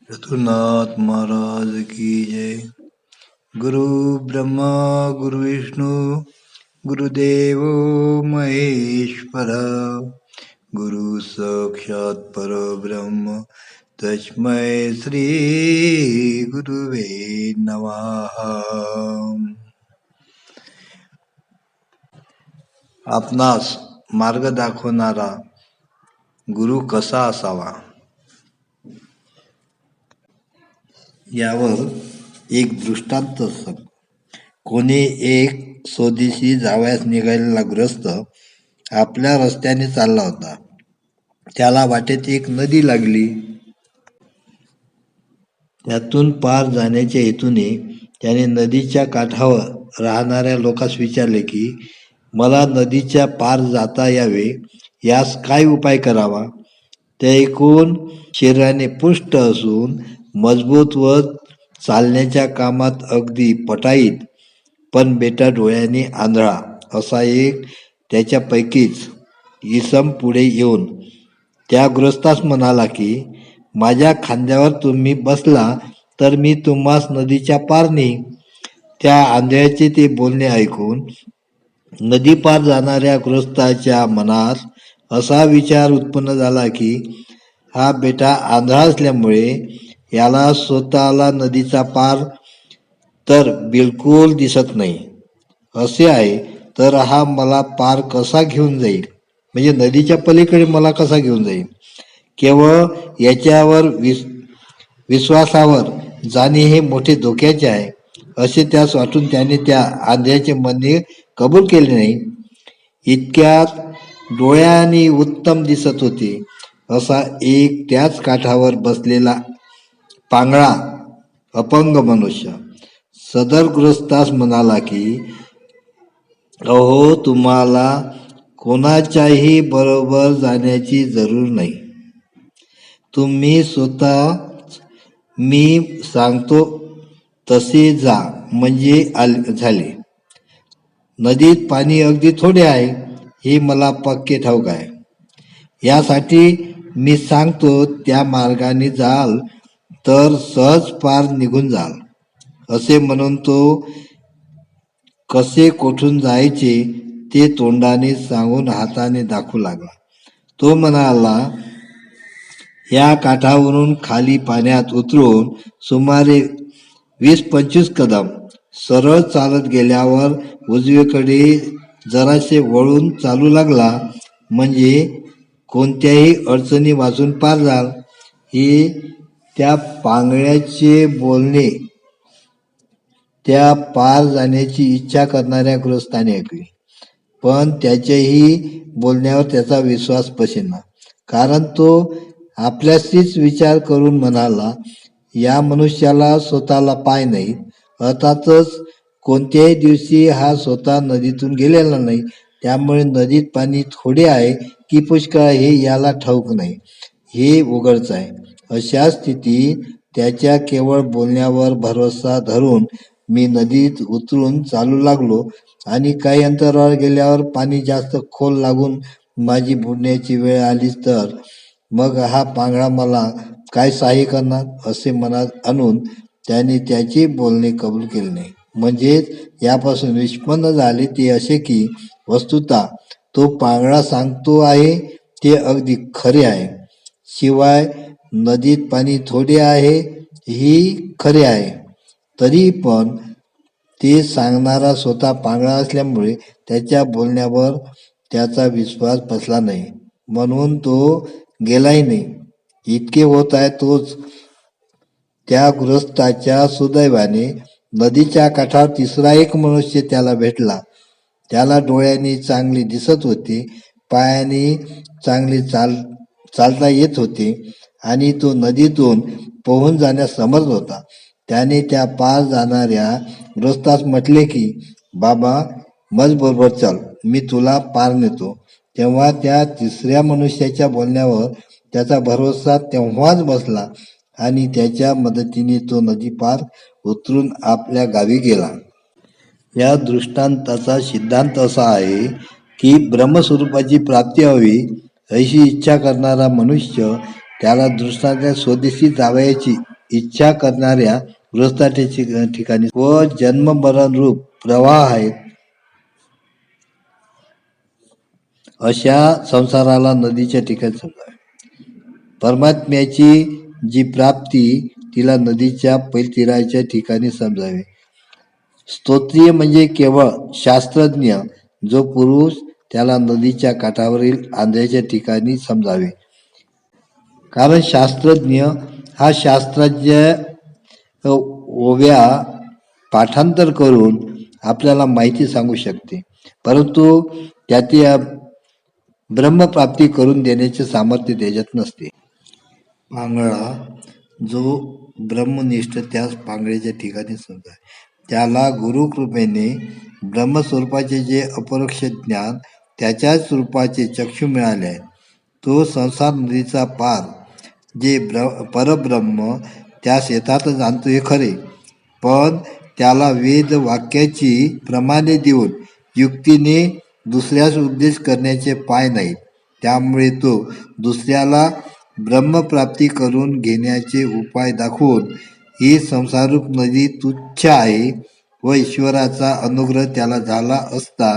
रघुनाथ महाराज की जय। गुरु ब्रह्मा गुरु विष्णु गुरुदेव महेश्वर, गुरु साक्षात परब्रह्म तस्मै श्री गुरुवे नमः। आपणास मार्ग दाखवणारा गुरु कसा असावा यावर एक दृष्टांत असत. कोणी एक स्वदेशी जावयास निघालेला गृहस्थ आपल्या रस्त्याने चालला होता. त्याला वाटेत एक नदी लागली. त्यातून पार जाण्याच्या हेतूने त्याने नदीच्या काठावर राहणाऱ्या लोकांस विचारले की मला नदीच्या पार जाता यावे, यास काय उपाय करावा. ते ऐकून शरीराने पुष्ट असून मजबूत व चालण्याच्या कामात अगदी पटाईत, पण बेटा डोळ्याने आंधळा असा एक त्याच्यापैकीच इसम पुढे येऊन त्या गृहस्थास म्हणाला की माझ्या खांद्यावर तुम्ही बसला तर मी तुम्हास नदीच्या पार नेईन. त्या आंधळ्याचे ते बोलणे ऐकून नदी पार जाणाऱ्या गृहस्थाच्या मनात असा विचार उत्पन्न झाला की हा बेटा आंधळा असल्यामुळे याला स्वतःला नदीचा पार तर बिलकुल दिसत नाही. असे आहे तर हा मला पार कसा घेऊन जाईल, म्हणजे नदीच्या पलीकडे मला कसा घेऊन जाईल. केवळ याच्यावर विश्वासावर जाणे हे मोठे धोक्याचे आहे असे त्यास वाटून त्याने त्या आंधळ्याचे म्हणणे कबूल केले नाही. इतक्यात डोळ्यांनी उत्तम दिसत होते असा एक त्याच काठावर बसलेला पांगळा अपंग मनुष्य सदर गृहस्थास म्हणाला की अहो, तुम्हाला कोणाच्याही बरोबर जाण्याची जरूर नाही. तुम्ही स्वतः मी सांगतो तसे जा म्हणजे झाले. नदीत पाणी अगदी थोडे आहे हे मला पक्के ठाऊक आहे. यासाठी मी सांगतो त्या मार्गाने जाल तर सहज पार निघून जाल. असे म्हणून तो कसे कोठून जायचे ते तोंडाने सांगून हाताने दाखवू लागला. तो म्हणाला, या काठावरून खाली पाण्यात उतरून सुमारे 20-25 कदम सरळ चालत गेल्यावर उजवीकडे जरासे वळून चालू लागला म्हणजे कोणत्याही अडचणी वाचून पार जाल. हे त्या पांगळ्याचे बोलणे त्या पार जाण्याची इच्छा करणाऱ्या गृहस्थाने ऐकले, पण त्याच्याही बोलण्यावर त्याचा विश्वास बसेना. कारण तो आपल्याशीच विचार करून म्हणाला, या मनुष्याला स्वतःला पाय नाही, अर्थातच कोणत्याही दिवशी हा स्वतः नदीतून गेलेला नाही, त्यामुळे नदीत पाणी थोडे आहे की पुष्कळ हे याला ठाऊक नाही, हे उघडच आहे. अशा स्थितीत त्याच्या केवळ बोलण्यावर भरोसा धरून मी नदीत उतरून चालू लागलो आणि काही अंतरावर गेल्यावर पाणी जास्त खोल लागून माझी बुडण्याची वेळ आलीच तर मग हा पांगळा मला काय सहाय्य करणार, असे मनात आणून त्याने त्याचे बोलणे कबूल केले नाही. म्हणजेच यापासून निष्पन्न झाले ते असे की वस्तुतः तो पांगळा सांगतो आहे ते अगदी खरे आहे. शिवाय नदीत पाणी थोडे आहे ही खरे आहे, तरी पण ते सांगणारा स्वतः पांगळा असल्यामुळे त्याच्या बोलण्यावर त्याचा विश्वास बसला नाही, म्हणून तो गेलाही नाही. इतके होत आहे तोच त्या गृहस्थाच्या सुदैवाने नदीच्या काठावर तिसरा एक मनुष्य त्याला भेटला. त्याला डोळ्यांनी चांगले दिसत होते, पायाने चांगले चालता येत होते आणि तो नदीतून पोहून जाण्यास समर्थ होता. त्याने त्या पार जाणाऱ्या गृहस्थास म्हटले की बाबा मज बरोबर चल, मी तुला पार नेतो. तेव्हा त्या तिसऱ्या मनुष्याच्या बोलण्यावर त्याचा भरोसा तेव्हाच बसला आणि त्याच्या मदतीने तो नदी पार उतरून आपल्या गावी गेला. या दृष्टांताचा सिद्धांत असा आहे की ब्रह्मस्वरूपाची प्राप्ती व्हावी अशी इच्छा करणारा मनुष्य त्याला दृष्टांत स्वदेशी जावयाची इच्छा करणाऱ्या गृहस्थाच्या ठिकाणी व जन्म मरण रूप प्रवाह आहेत अशा संसाराला नदीच्या ठिकाणी समजावे. परमात्म्याची जी प्राप्ती तिला नदीच्या पैलतीराच्या ठिकाणी समजावे. स्तोत्रीय म्हणजे केवळ शास्त्रज्ञ जो पुरुष त्याला नदीच्या काठावरील आंध्याच्या ठिकाणी समजावे. कारण शास्त्रज्ञ हा शास्त्राच्या ओव्या पाठांतर करून आपल्याला माहिती सांगू शकते, परंतु त्याची ब्रह्मप्राप्ती करून देण्याचे सामर्थ्य त्याच्यात नसते. पांगळा जो ब्रह्मनिष्ठ त्यास पांगळेच्या ठिकाणी समजा, त्याला गुरुकृपेने ब्रह्मस्वरूपाचे जे अपरोक्ष ज्ञान त्याच्याच स्वरूपाचे चक्षु मिळाले आहे. तो संसार नदीचा पार जे परब्रह्म त्यास येतात जाणतो हे खरे, पण त्याला वेद वाक्याची प्रमाणे देऊन युक्तीने दुसऱ्यास उपदेश करण्याचे पाय नाहीत. त्यामुळे तो दुसऱ्याला ब्रह्मप्राप्ती करून घेण्याचे उपाय दाखवून ही संसारूप नदी तुच्छ आहे व ईश्वराचा अनुग्रह त्याला झाला असता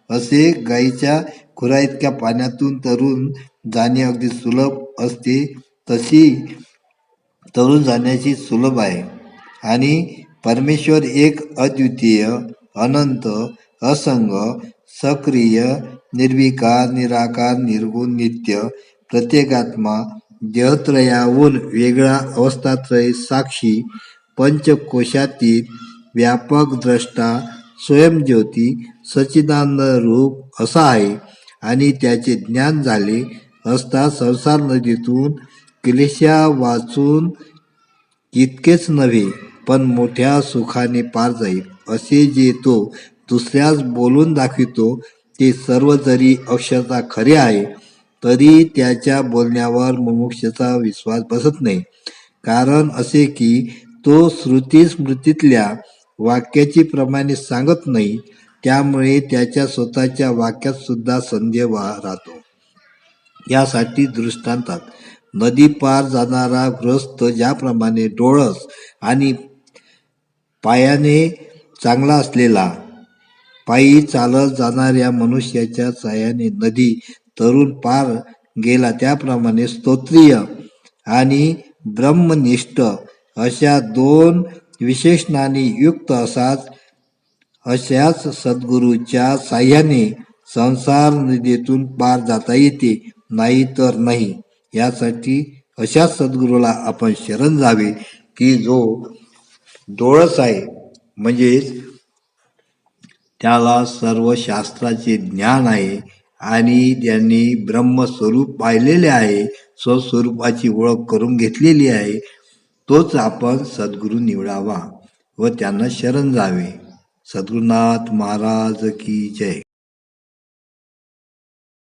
असे गाईच्या खुराइतक्या पाण्यातून तरून जाणे अगदी सुलभ असते तशी तरून जाण्याची सुलभ आहे. आणि परमेश्वर एक अद्वितीय अनंत असंग सक्रिय निर्विकार निराकार निर्गुण नित्य प्रत्येकात्मा देहत्रयाहून वेगळा अवस्थात्रय साक्षी पंचकोशातीत व्यापक द्रष्टा स्वयंज्योती सच्चिदानंद रूप असा आहे. आणि त्याचे ज्ञान झाले असता संसार नदीतून क्लेशा वाचून इतकेच नव्हे पण मोठ्या सुखाने पार जाईल. असे जे तो दुसऱ्यास बोलून दाखवितो ते सर्व जरी अक्षरशः खरे आहे तरी त्याच्या बोलण्यावर मुमुक्षाचा विश्वास बसत नाही. कारण असे की तो श्रुती स्मृतीतल्या वाक्याची प्रमाणे सांगत नाही, त्यामुळे त्याच्या स्वतःच्या वाक्यात सुद्धा संदेह राहतो. यासाठी दृष्टांतात नदी पार जाणारा गृहस्थ ज्याप्रमाणे डोळस आणि पायाने चांगला असलेला पायी चालत जाणाऱ्या मनुष्याच्या साहाय्याने नदी तरुण पार गेला, त्याप्रमाणे स्तोत्रीय आणि ब्रह्मनिष्ठ अशा दोन विशेषणांनी युक्त अशाच सद्गुरूच्या साह्याने संसार नदीतून पार जाता येते, नाही तर नाही. यासाठी अशाच सद्गुरूला आपण शरण जावे की जो डोळस आहे, म्हणजेच त्याला सर्व शास्त्राचे ज्ञान आहे आणि त्यांनी ब्रह्मस्वरूप पाहिलेले आहे, स्वस्वरूपाची ओळख करून घेतलेली आहे. तोच आपण सद्गुरू निवडावा व त्यांना शरण जावे. सद्गुरुनाथ महाराज की जय.